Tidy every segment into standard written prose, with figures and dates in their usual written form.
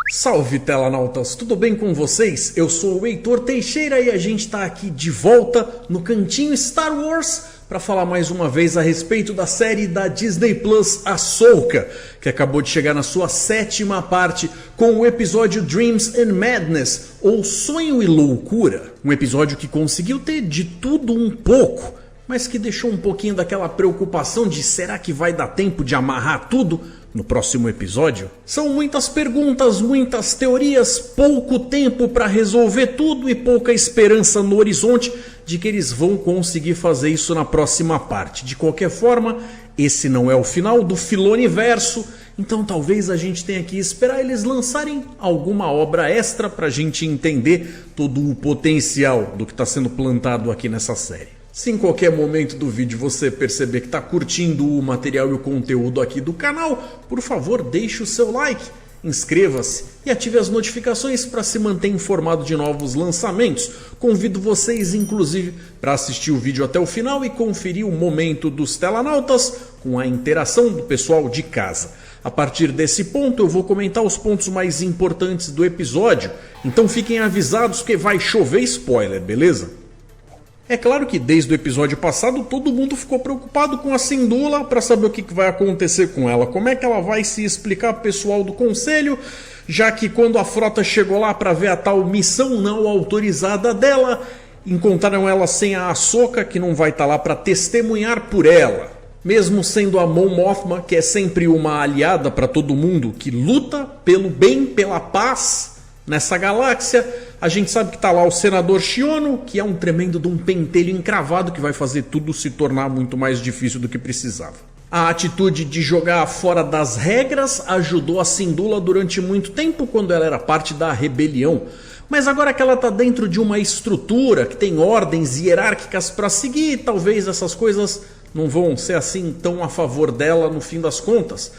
Salve telanautas, tudo bem com vocês? Eu sou o Heitor Teixeira e a gente está aqui de volta no cantinho Star Wars para falar mais uma vez a respeito da série da Disney Plus Ahsoka, que acabou de chegar na sua 7ª parte com o episódio Dreams and Madness, ou Sonho e Loucura. Um episódio que conseguiu ter de tudo um pouco, mas que deixou um pouquinho daquela preocupação de será que vai dar tempo de amarrar tudo no próximo episódio? São muitas perguntas, muitas teorias, pouco tempo para resolver tudo e pouca esperança no horizonte de que eles vão conseguir fazer isso na próxima parte. De qualquer forma, esse não é o final do Filoniverso, então talvez a gente tenha que esperar eles lançarem alguma obra extra para a gente entender todo o potencial do que está sendo plantado aqui nessa série. Se em qualquer momento do vídeo você perceber que está curtindo o material e o conteúdo aqui do canal, por favor deixe o seu like, inscreva-se e ative as notificações para se manter informado de novos lançamentos. Convido vocês inclusive para assistir o vídeo até o final e conferir o momento dos telanautas com a interação do pessoal de casa. A partir desse ponto eu vou comentar os pontos mais importantes do episódio, então fiquem avisados que vai chover spoiler, beleza? É claro que desde o episódio passado todo mundo ficou preocupado com a Syndulla para saber o que vai acontecer com ela. Como é que ela vai se explicar pro pessoal do conselho, já que quando a frota chegou lá para ver a tal missão não autorizada dela, encontraram ela sem a Ahsoka, que não vai estar lá para testemunhar por ela. Mesmo sendo a Mon Mothma, que é sempre uma aliada para todo mundo, que luta pelo bem, pela paz nessa galáxia, a gente sabe que está lá o senador Xiono, que é um tremendo de um pentelho encravado que vai fazer tudo se tornar muito mais difícil do que precisava. A atitude de jogar fora das regras ajudou a Syndulla durante muito tempo quando ela era parte da rebelião. Mas agora que ela está dentro de uma estrutura que tem ordens hierárquicas para seguir, talvez essas coisas não vão ser assim tão a favor dela no fim das contas,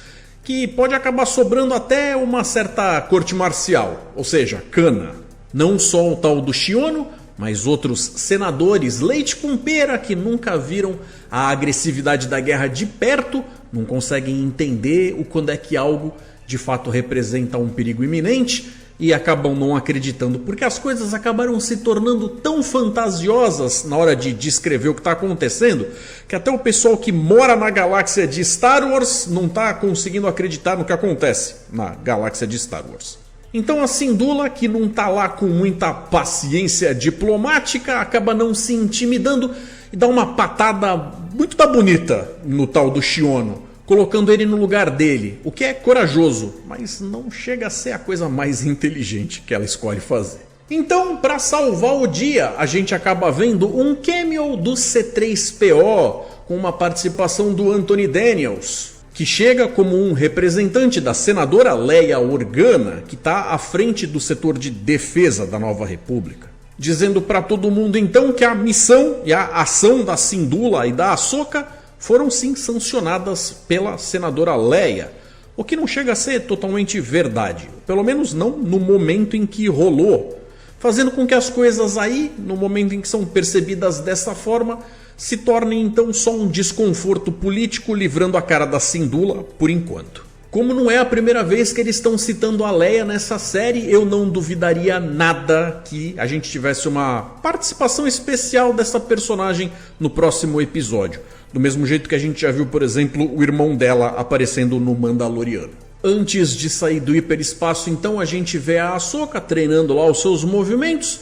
que pode acabar sobrando até uma certa corte marcial, ou seja, cana. Não só o tal do Xiono, mas outros senadores leite com pera que nunca viram a agressividade da guerra de perto, não conseguem entender o quando é que algo de fato representa um perigo iminente e acabam não acreditando, porque as coisas acabaram se tornando tão fantasiosas na hora de descrever o que está acontecendo, que até o pessoal que mora na galáxia de Star Wars não está conseguindo acreditar no que acontece na galáxia de Star Wars. Então a Syndulla, que não está lá com muita paciência diplomática, acaba não se intimidando e dá uma patada muito bonita no tal do Xiono, colocando ele no lugar dele, o que é corajoso, mas não chega a ser a coisa mais inteligente que ela escolhe fazer. Então, para salvar o dia, a gente acaba vendo um cameo do C3PO, com uma participação do Anthony Daniels, que chega como um representante da senadora Leia Organa, que está à frente do setor de defesa da Nova República, dizendo para todo mundo então que a missão e a ação da Syndulla e da Ahsoka foram sim sancionadas pela senadora Leia, o que não chega a ser totalmente verdade, pelo menos não no momento em que rolou, fazendo com que as coisas aí, no momento em que são percebidas dessa forma, se tornem então só um desconforto político livrando a cara da Syndulla por enquanto. Como não é a primeira vez que eles estão citando a Leia nessa série, eu não duvidaria nada que a gente tivesse uma participação especial dessa personagem no próximo episódio. Do mesmo jeito que a gente já viu, por exemplo, o irmão dela aparecendo no Mandaloriano. Antes de sair do hiperespaço, então, a gente vê a Ahsoka treinando lá os seus movimentos,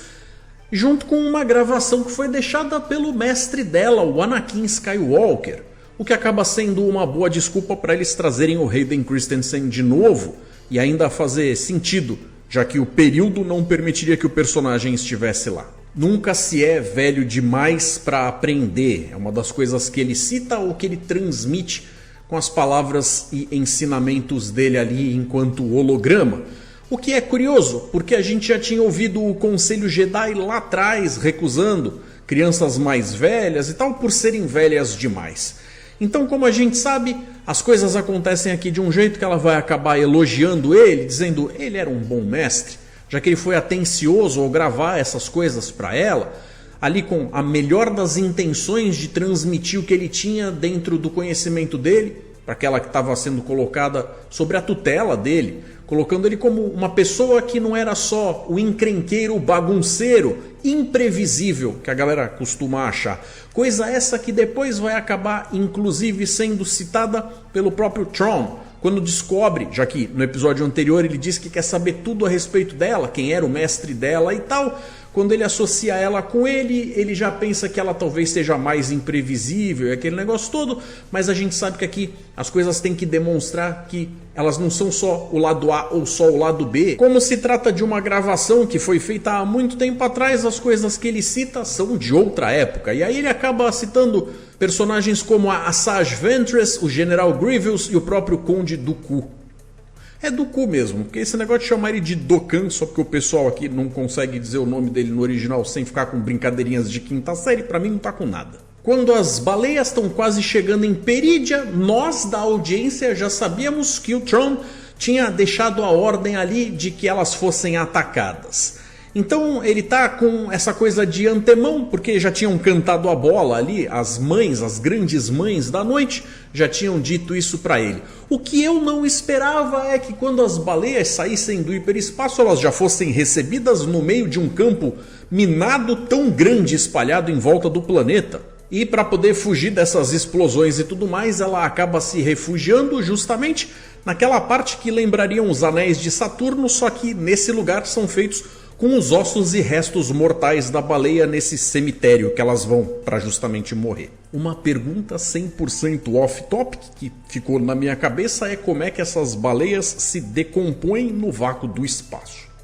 junto com uma gravação que foi deixada pelo mestre dela, o Anakin Skywalker, o que acaba sendo uma boa desculpa para eles trazerem o Hayden Christensen de novo e ainda fazer sentido, já que o período não permitiria que o personagem estivesse lá. Nunca se é velho demais para aprender, é uma das coisas que ele cita ou que ele transmite com as palavras e ensinamentos dele ali enquanto holograma. O que é curioso, porque a gente já tinha ouvido o Conselho Jedi lá atrás recusando crianças mais velhas e tal por serem velhas demais. Então, como a gente sabe, as coisas acontecem aqui de um jeito que ela vai acabar elogiando ele, dizendo que ele era um bom mestre, já que ele foi atencioso ao gravar essas coisas para ela, ali com a melhor das intenções de transmitir o que ele tinha dentro do conhecimento dele, para aquela que estava sendo colocada sobre a tutela dele, colocando ele como uma pessoa que não era só o encrenqueiro bagunceiro, imprevisível, que a galera costuma achar. Coisa essa que depois vai acabar inclusive sendo citada pelo próprio Thrawn, quando descobre, já que no episódio anterior ele disse que quer saber tudo a respeito dela, quem era o mestre dela e tal. Quando ele associa ela com ele, ele já pensa que ela talvez seja mais imprevisível e aquele negócio todo, mas a gente sabe que aqui as coisas têm que demonstrar que elas não são só o lado A ou só o lado B. Como se trata de uma gravação que foi feita há muito tempo atrás, as coisas que ele cita são de outra época. E aí ele acaba citando personagens como a Asajj Ventress, o General Grievous e o próprio Conde Dooku. É Dooku mesmo, porque esse negócio de chamar ele de Dokkan, só porque o pessoal aqui não consegue dizer o nome dele no original sem ficar com brincadeirinhas de quinta série, pra mim não tá com nada. Quando as baleias estão quase chegando em Perídia, nós da audiência já sabíamos que o Thrawn tinha deixado a ordem ali de que elas fossem atacadas. Então ele tá com essa coisa de antemão, porque já tinham cantado a bola ali, as mães, as grandes mães da noite, já tinham dito isso pra ele. O que eu não esperava é que quando as baleias saíssem do hiperespaço, elas já fossem recebidas no meio de um campo minado tão grande espalhado em volta do planeta. E para poder fugir dessas explosões e tudo mais, ela acaba se refugiando justamente naquela parte que lembrariam os anéis de Saturno, só que nesse lugar são feitos com os ossos e restos mortais da baleia nesse cemitério que elas vão para justamente morrer. Uma pergunta 100% off-topic que ficou na minha cabeça é como é que essas baleias se decompõem no vácuo do espaço.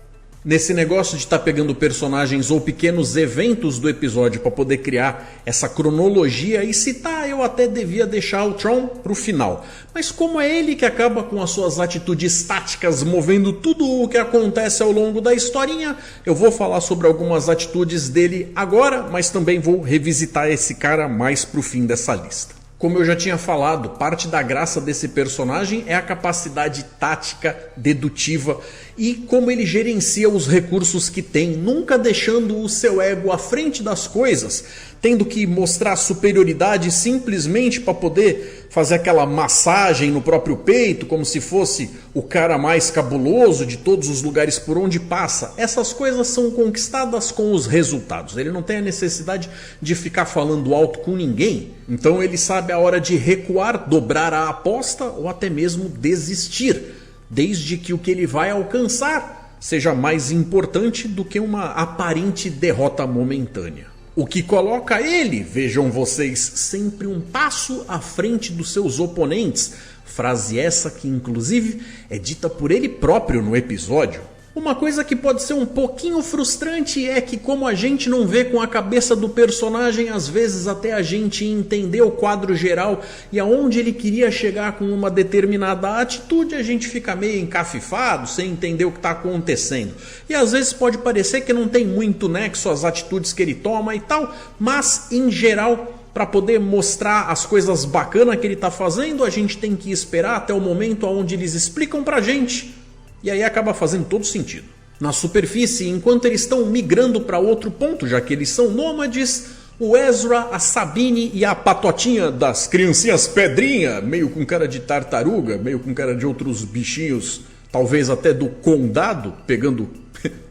Nesse negócio de estar pegando personagens ou pequenos eventos do episódio para poder criar essa cronologia e citar, eu até devia deixar o Thrawn pro final. Mas como é ele que acaba com as suas atitudes táticas movendo tudo o que acontece ao longo da historinha, eu vou falar sobre algumas atitudes dele agora, mas também vou revisitar esse cara mais pro fim dessa lista. Como eu já tinha falado, parte da graça desse personagem é a capacidade tática, dedutiva e como ele gerencia os recursos que tem, nunca deixando o seu ego à frente das coisas, tendo que mostrar superioridade simplesmente para poder fazer aquela massagem no próprio peito, como se fosse o cara mais cabuloso de todos os lugares por onde passa. Essas coisas são conquistadas com os resultados. Ele não tem a necessidade de ficar falando alto com ninguém. Então ele sabe a hora de recuar, dobrar a aposta ou até mesmo desistir, desde que o que ele vai alcançar seja mais importante do que uma aparente derrota momentânea. O que coloca ele, vejam vocês, sempre um passo à frente dos seus oponentes. Frase essa que inclusive é dita por ele próprio no episódio. Uma coisa que pode ser um pouquinho frustrante é que como a gente não vê com a cabeça do personagem, às vezes até a gente entender o quadro geral e aonde ele queria chegar com uma determinada atitude, a gente fica meio encafifado, sem entender o que está acontecendo. E às vezes pode parecer que não tem muito nexo às atitudes que ele toma e tal, mas em geral, para poder mostrar as coisas bacanas que ele está fazendo, a gente tem que esperar até o momento onde eles explicam pra gente. E aí acaba fazendo todo sentido. Na superfície, enquanto eles estão migrando para outro ponto, já que eles são nômades, o Ezra, a Sabine e a patotinha das criancinhas pedrinha, meio com cara de tartaruga, meio com cara de outros bichinhos, talvez até do condado, pegando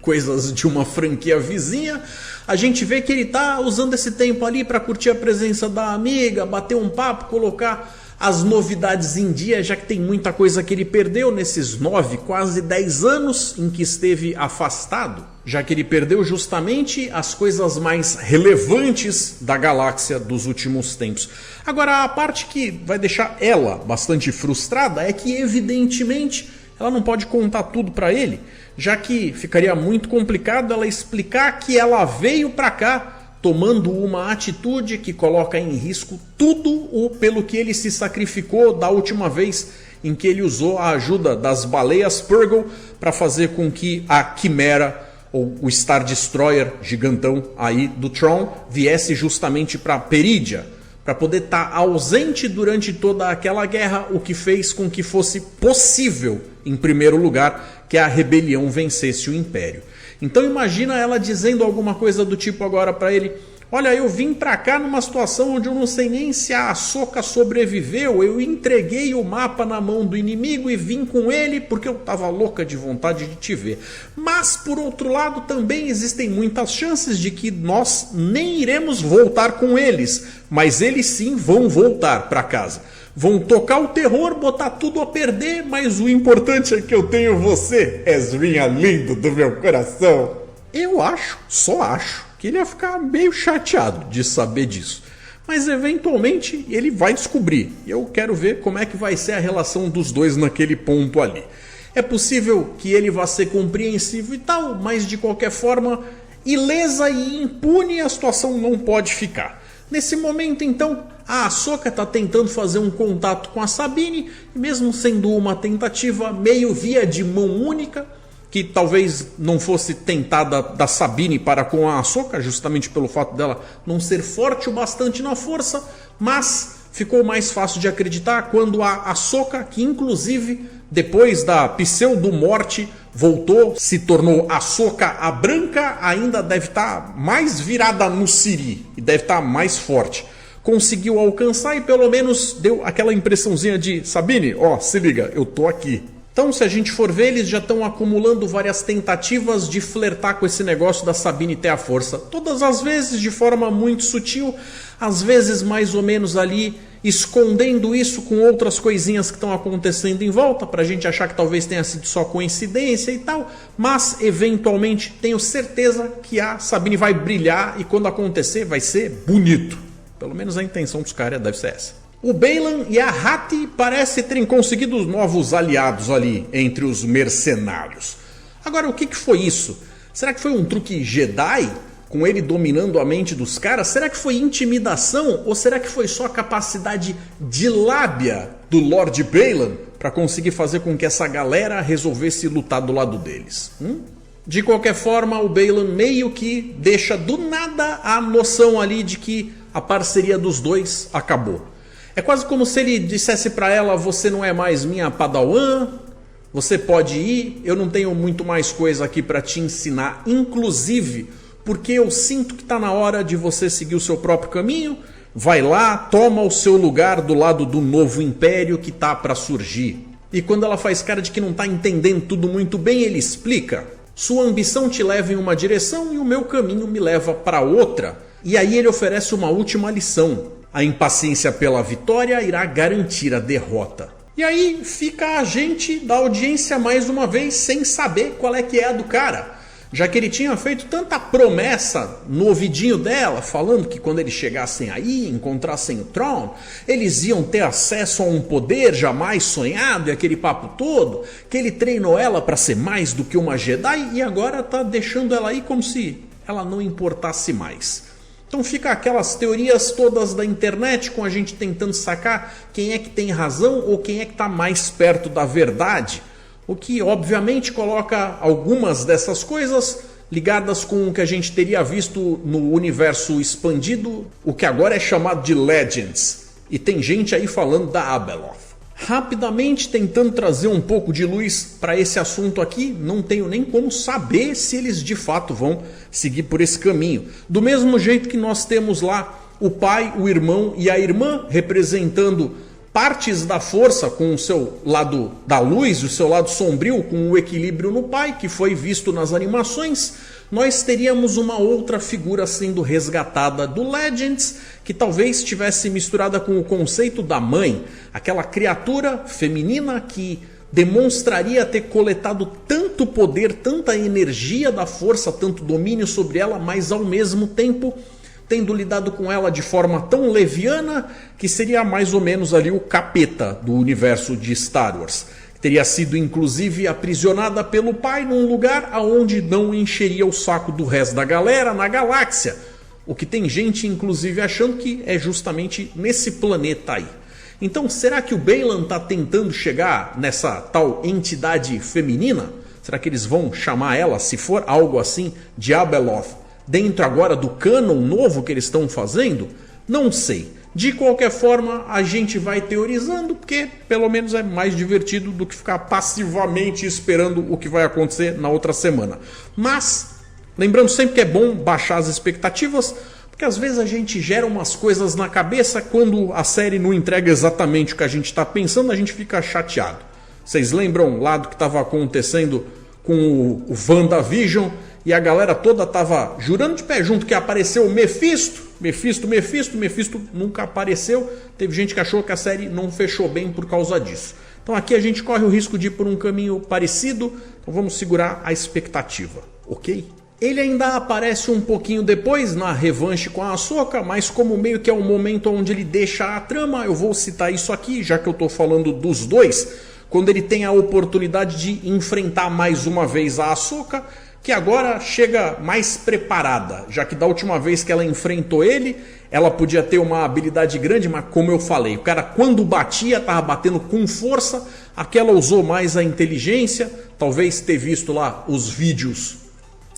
coisas de uma franquia vizinha, a gente vê que ele tá usando esse tempo ali para curtir a presença da amiga, bater um papo, colocar as novidades em dia, já que tem muita coisa que ele perdeu nesses 9, quase 10 anos em que esteve afastado, já que ele perdeu justamente as coisas mais relevantes da galáxia dos últimos tempos. Agora, a parte que vai deixar ela bastante frustrada é que, evidentemente, ela não pode contar tudo para ele, já que ficaria muito complicado ela explicar que ela veio para cá tomando uma atitude que coloca em risco tudo o pelo que ele se sacrificou da última vez em que ele usou a ajuda das baleias Purrgil para fazer com que a Quimera, ou o Star Destroyer gigantão aí do Thrawn, viesse justamente para Perídia, para poder estar ausente durante toda aquela guerra, o que fez com que fosse possível, em primeiro lugar, que a rebelião vencesse o Império. Então imagina ela dizendo alguma coisa do tipo agora para ele: Olha, eu vim pra cá numa situação onde eu não sei nem se a Ahsoka sobreviveu. Eu entreguei o mapa na mão do inimigo e vim com ele porque eu tava louca de vontade de te ver. Mas, por outro lado, também existem muitas chances de que nós nem iremos voltar com eles. Mas eles sim vão voltar pra casa. Vão tocar o terror, botar tudo a perder, mas o importante é que eu tenho você, Ezrinha lindo do meu coração. Eu acho, só acho, que ele ia ficar meio chateado de saber disso. Mas eventualmente ele vai descobrir. E eu quero ver como é que vai ser a relação dos dois naquele ponto ali. É possível que ele vá ser compreensivo e tal, mas de qualquer forma, ilesa e impune a situação não pode ficar. Nesse momento então, a Ahsoka está tentando fazer um contato com a Sabine, mesmo sendo uma tentativa meio via de mão única, que talvez não fosse tentada da Sabine para com a Ahsoka, justamente pelo fato dela não ser forte o bastante na força, mas ficou mais fácil de acreditar quando a Ahsoka, que inclusive depois da pseudo-morte voltou, se tornou Ahsoka a branca, ainda deve estar mais virada no Siri e deve estar mais forte. Conseguiu alcançar e pelo menos deu aquela impressãozinha de Sabine, ó, se liga, eu tô aqui. Então, se a gente for ver, eles já estão acumulando várias tentativas de flertar com esse negócio da Sabine ter a força. Todas as vezes de forma muito sutil, às vezes mais ou menos ali, escondendo isso com outras coisinhas que estão acontecendo em volta, pra gente achar que talvez tenha sido só coincidência e tal. Mas, eventualmente, tenho certeza que a Sabine vai brilhar e quando acontecer vai ser bonito. Pelo menos a intenção dos caras deve ser essa. O Baylan e a Hati parecem terem conseguido novos aliados ali entre os mercenários. Agora, o que foi isso? Será que foi um truque Jedi? Com ele dominando a mente dos caras? Será que foi intimidação? Ou será que foi só a capacidade de lábia do Lord Baylan para conseguir fazer com que essa galera resolvesse lutar do lado deles? De qualquer forma, o Baylan meio que deixa do nada a noção ali de que a parceria dos dois acabou. É quase como se ele dissesse para ela, você não é mais minha padawan, você pode ir, eu não tenho muito mais coisa aqui para te ensinar, inclusive porque eu sinto que está na hora de você seguir o seu próprio caminho, vai lá, toma o seu lugar do lado do novo império que está para surgir. E quando ela faz cara de que não está entendendo tudo muito bem, ele explica, sua ambição te leva em uma direção e o meu caminho me leva para outra. E aí ele oferece uma última lição. A impaciência pela vitória irá garantir a derrota. E aí fica a gente da audiência mais uma vez sem saber qual é que é a do cara. Já que ele tinha feito tanta promessa no ouvidinho dela, falando que quando eles chegassem aí, encontrassem o Thrawn, eles iam ter acesso a um poder jamais sonhado e aquele papo todo, que ele treinou ela para ser mais do que uma Jedi e agora tá deixando ela aí como se ela não importasse mais. Então fica aquelas teorias todas da internet com a gente tentando sacar quem é que tem razão ou quem é que está mais perto da verdade. O que obviamente coloca algumas dessas coisas ligadas com o que a gente teria visto no universo expandido, o que agora é chamado de Legends. E tem gente aí falando da Abeloth. Rapidamente tentando trazer um pouco de luz para esse assunto aqui, não tenho nem como saber se eles de fato vão seguir por esse caminho. Do mesmo jeito que nós temos lá o pai, o irmão e a irmã representando partes da força com o seu lado da luz, o seu lado sombrio, com o equilíbrio no pai, que foi visto nas animações, nós teríamos uma outra figura sendo resgatada do Legends, que talvez estivesse misturada com o conceito da mãe, aquela criatura feminina que demonstraria ter coletado tanto poder, tanta energia da força, tanto domínio sobre ela, mas ao mesmo tempo tendo lidado com ela de forma tão leviana que seria mais ou menos ali o capeta do universo de Star Wars. Teria sido inclusive aprisionada pelo pai num lugar aonde não encheria o saco do resto da galera na galáxia. O que tem gente inclusive achando que é justamente nesse planeta aí. Então será que o Baylan está tentando chegar nessa tal entidade feminina? Será que eles vão chamar ela, se for algo assim, de Abeloth? Dentro agora do cânon novo que eles estão fazendo? Não sei. De qualquer forma, a gente vai teorizando, porque pelo menos é mais divertido do que ficar passivamente esperando o que vai acontecer na outra semana. Mas, lembrando sempre que é bom baixar as expectativas, Porque às vezes a gente gera umas coisas na cabeça, quando a série não entrega exatamente o que a gente está pensando, a gente fica chateado. Vocês lembram lá do que estava acontecendo com o WandaVision? E a galera toda tava jurando de pé junto que apareceu o Mephisto. Mephisto nunca apareceu. Teve gente que achou que a série não fechou bem por causa disso. Então aqui a gente corre o risco de ir por um caminho parecido. Então vamos segurar a expectativa, ok? Ele ainda aparece um pouquinho depois na revanche com a Ahsoka, mas como meio que é um momento onde ele deixa a trama, eu vou citar isso aqui, já que eu estou falando dos dois. Quando ele tem a oportunidade de enfrentar mais uma vez a Ahsoka, que agora chega mais preparada, já que da última vez que ela enfrentou ele, ela podia ter uma habilidade grande, mas como eu falei, o cara quando batia, estava batendo com força, aqui ela usou mais a inteligência, talvez ter visto lá os vídeos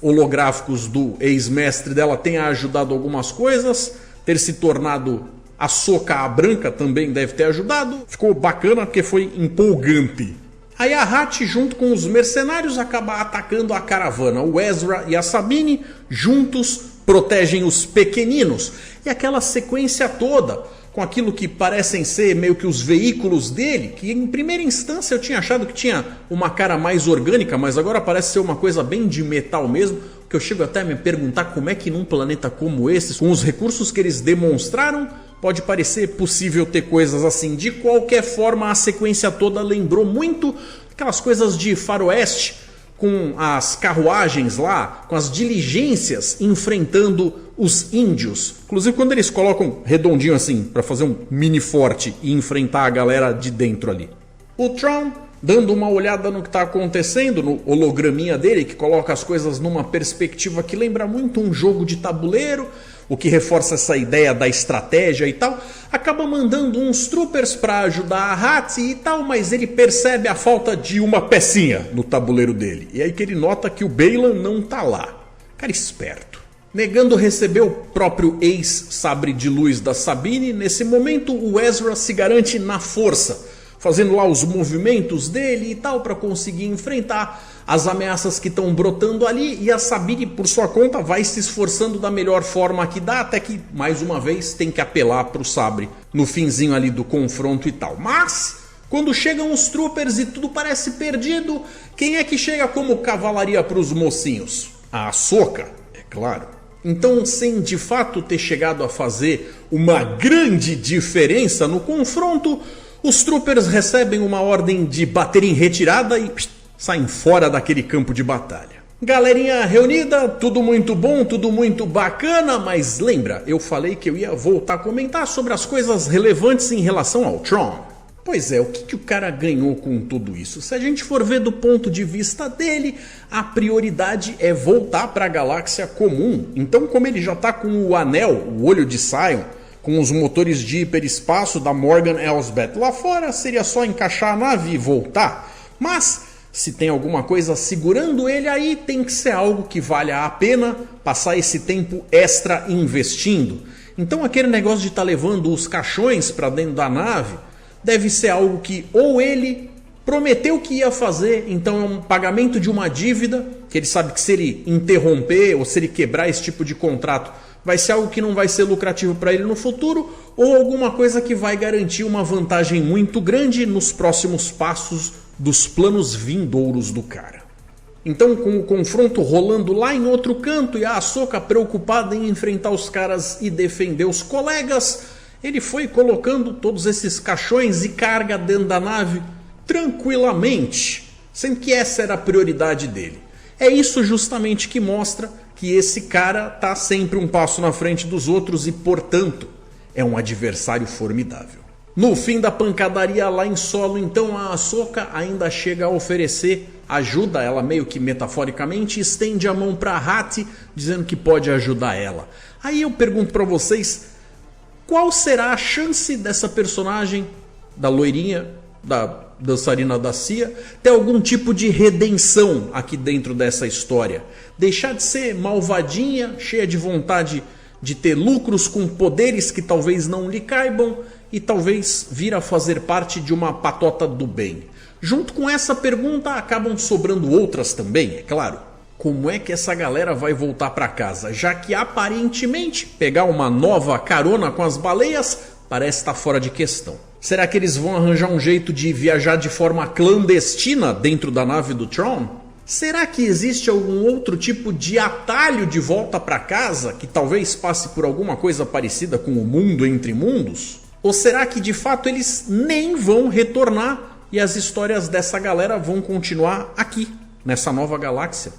holográficos do ex-mestre dela tenha ajudado algumas coisas, ter se tornado Ahsoka a branca também deve ter ajudado, ficou bacana porque foi empolgante. Aí a Hat, junto com os mercenários, acaba atacando a caravana. O Ezra e a Sabine, juntos, protegem os pequeninos. E aquela sequência toda, com aquilo que parecem ser meio que os veículos dele, que em primeira instância eu tinha achado que tinha uma cara mais orgânica, mas agora parece ser uma coisa bem de metal mesmo, que eu chego até a me perguntar como é que num planeta como esse, com os recursos que eles demonstraram, pode parecer possível ter coisas assim. De qualquer forma, a sequência toda lembrou muito aquelas coisas de faroeste, com as carruagens lá, com as diligências enfrentando os índios. Inclusive quando eles colocam redondinho assim, para fazer um mini forte e enfrentar a galera de dentro ali. O Thrawn, dando uma olhada no que está acontecendo, no holograminha dele, que coloca as coisas numa perspectiva que lembra muito um jogo de tabuleiro, o que reforça essa ideia da estratégia e tal, acaba mandando uns troopers para ajudar a Hat e tal, mas ele percebe a falta de uma pecinha no tabuleiro dele. E aí que ele nota que o Baylan não tá lá. Cara esperto. Negando receber o próprio ex-sabre de luz da Sabine, nesse momento o Ezra se garante na força, fazendo lá os movimentos dele e tal para conseguir enfrentar as ameaças que estão brotando ali, e a Sabine por sua conta vai se esforçando da melhor forma que dá, até que mais uma vez tem que apelar para o sabre no finzinho ali do confronto e tal. Mas quando chegam os troopers e tudo parece perdido, quem é que chega como cavalaria para os mocinhos? A Ahsoka, é claro. Então, sem de fato ter chegado a fazer uma grande diferença no confronto, os troopers recebem uma ordem de bater em retirada e saem fora daquele campo de batalha. Galerinha reunida, tudo muito bom, tudo muito bacana, mas lembra, eu falei que eu ia voltar a comentar sobre as coisas relevantes em relação ao Thrawn. Pois é, o que o cara ganhou com tudo isso? Se a gente for ver do ponto de vista dele, a prioridade é voltar para a galáxia comum. Então, como ele já está com o anel, o olho de Sion, com os motores de hiperespaço da Morgan Elsbeth lá fora, seria só encaixar a nave e voltar. Mas se tem alguma coisa segurando ele aí, tem que ser algo que valha a pena passar esse tempo extra investindo. Então aquele negócio de estar levando os caixões para dentro da nave deve ser algo que ou ele prometeu que ia fazer, então é um pagamento de uma dívida, que ele sabe que se ele interromper ou se ele quebrar esse tipo de contrato, vai ser algo que não vai ser lucrativo para ele no futuro, ou alguma coisa que vai garantir uma vantagem muito grande nos próximos passos dos planos vindouros do cara. Então, com o confronto rolando lá em outro canto e a Ahsoka preocupada em enfrentar os caras e defender os colegas, ele foi colocando todos esses caixões e carga dentro da nave tranquilamente, sendo que essa era a prioridade dele. É isso justamente que mostra que esse cara está sempre um passo na frente dos outros e, portanto, é um adversário formidável. No fim da pancadaria lá em Solo, então, a Ahsoka ainda chega a oferecer ajuda, ela meio que metaforicamente estende a mão para a Hat, dizendo que pode ajudar ela. Aí eu pergunto para vocês, qual será a chance dessa personagem, da loirinha, da dançarina da CIA, ter algum tipo de redenção aqui dentro dessa história? Deixar de ser malvadinha, cheia de vontade de ter lucros com poderes que talvez não lhe caibam e talvez vir a fazer parte de uma patota do bem. Junto com essa pergunta acabam sobrando outras também, é claro. como é que essa galera vai voltar para casa, já que aparentemente pegar uma nova carona com as baleias parece estar fora de questão. Será que eles vão arranjar um jeito de viajar de forma clandestina dentro da nave do Tron? Será que existe algum outro tipo de atalho de volta para casa que talvez passe por alguma coisa parecida com o mundo entre mundos? Ou será que de fato eles nem vão retornar e as histórias dessa galera vão continuar aqui, nessa nova galáxia?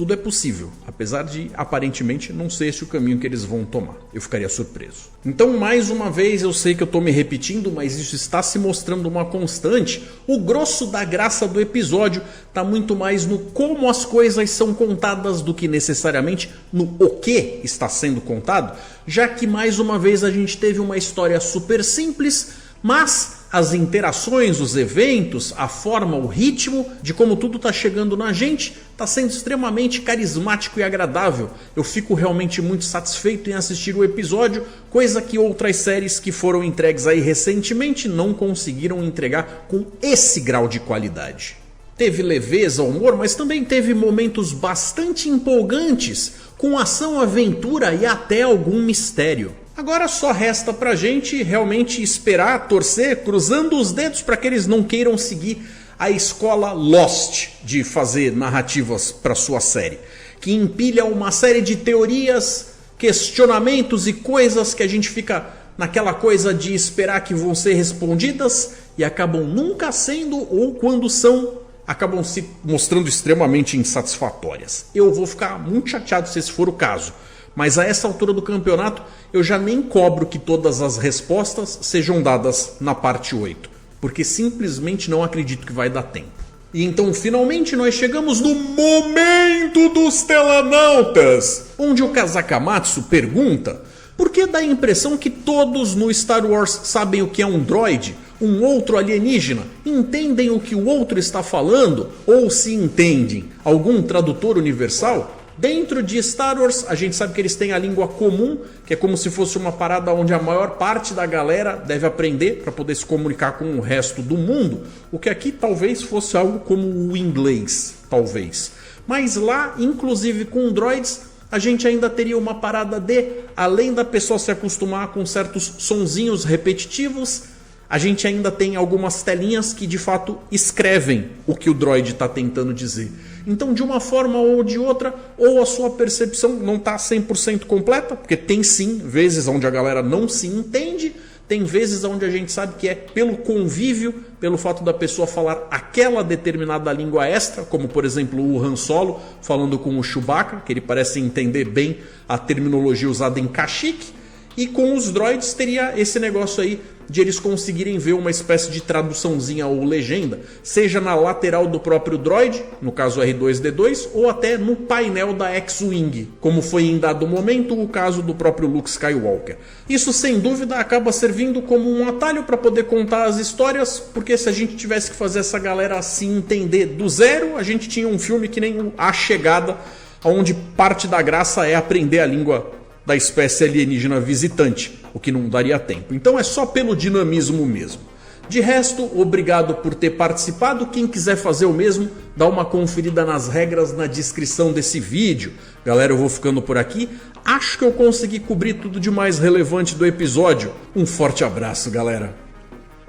Tudo é possível, apesar de aparentemente não ser esse o caminho que eles vão tomar. Eu ficaria surpreso. Então, mais uma vez, eu sei que eu estou me repetindo, mas isso está se mostrando uma constante. O grosso da graça do episódio está muito mais no como as coisas são contadas do que necessariamente no o que está sendo contado, já que mais uma vez a gente teve uma história super simples, mas as interações, os eventos, a forma, o ritmo de como tudo está chegando na gente está sendo extremamente carismático e agradável. Eu fico realmente muito satisfeito em assistir o episódio, coisa que outras séries que foram entregues aí recentemente não conseguiram entregar com esse grau de qualidade. Teve leveza, humor, mas também teve momentos bastante empolgantes, com ação, aventura e até algum mistério. Agora só resta pra gente realmente esperar, torcer, cruzando os dedos para que eles não queiram seguir a escola Lost de fazer narrativas para sua série, que empilha uma série de teorias, questionamentos e coisas que a gente fica naquela coisa de esperar que vão ser respondidas e acabam nunca sendo, ou quando são, acabam se mostrando extremamente insatisfatórias. Eu vou ficar muito chateado se esse for o caso. Mas a essa altura do campeonato eu já nem cobro que todas as respostas sejam dadas na parte 8, porque simplesmente não acredito que vai dar tempo. E então finalmente nós chegamos no momento dos telanautas, onde o Kazakamatsu pergunta por que dá a impressão que todos no Star Wars sabem o que é um droide, um outro alienígena, entendem o que o outro está falando, ou se entendem algum tradutor universal? Dentro de Star Wars, a gente sabe que eles têm a língua comum, que é como se fosse uma parada onde a maior parte da galera deve aprender para poder se comunicar com o resto do mundo, o que aqui talvez fosse algo como o inglês, talvez. Mas lá, inclusive com droids, a gente ainda teria uma parada de, além da pessoa se acostumar com certos sonzinhos repetitivos, a gente ainda tem algumas telinhas que de fato escrevem o que o droid está tentando dizer. Então, de uma forma ou de outra, ou a sua percepção não está 100% completa, porque tem sim vezes onde a galera não se entende, tem vezes onde a gente sabe que é pelo convívio, pelo fato da pessoa falar aquela determinada língua extra, como por exemplo o Han Solo falando com o Chewbacca, que ele parece entender bem a terminologia usada em Kashyyyk, e com os droids teria esse negócio aí de eles conseguirem ver uma espécie de traduçãozinha ou legenda, seja na lateral do próprio droid, no caso R2-D2, ou até no painel da X-Wing, como foi em dado momento o caso do próprio Luke Skywalker. Isso sem dúvida acaba servindo como um atalho para poder contar as histórias, porque se a gente tivesse que fazer essa galera se entender do zero, a gente tinha um filme que nem A Chegada, onde parte da graça é aprender a língua da espécie alienígena visitante, o que não daria tempo. Então é só pelo dinamismo mesmo. De resto, obrigado por ter participado. Quem quiser fazer o mesmo, dá uma conferida nas regras na descrição desse vídeo. Galera, eu vou ficando por aqui. Acho que eu consegui cobrir tudo de mais relevante do episódio. Um forte abraço, galera.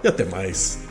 E até mais.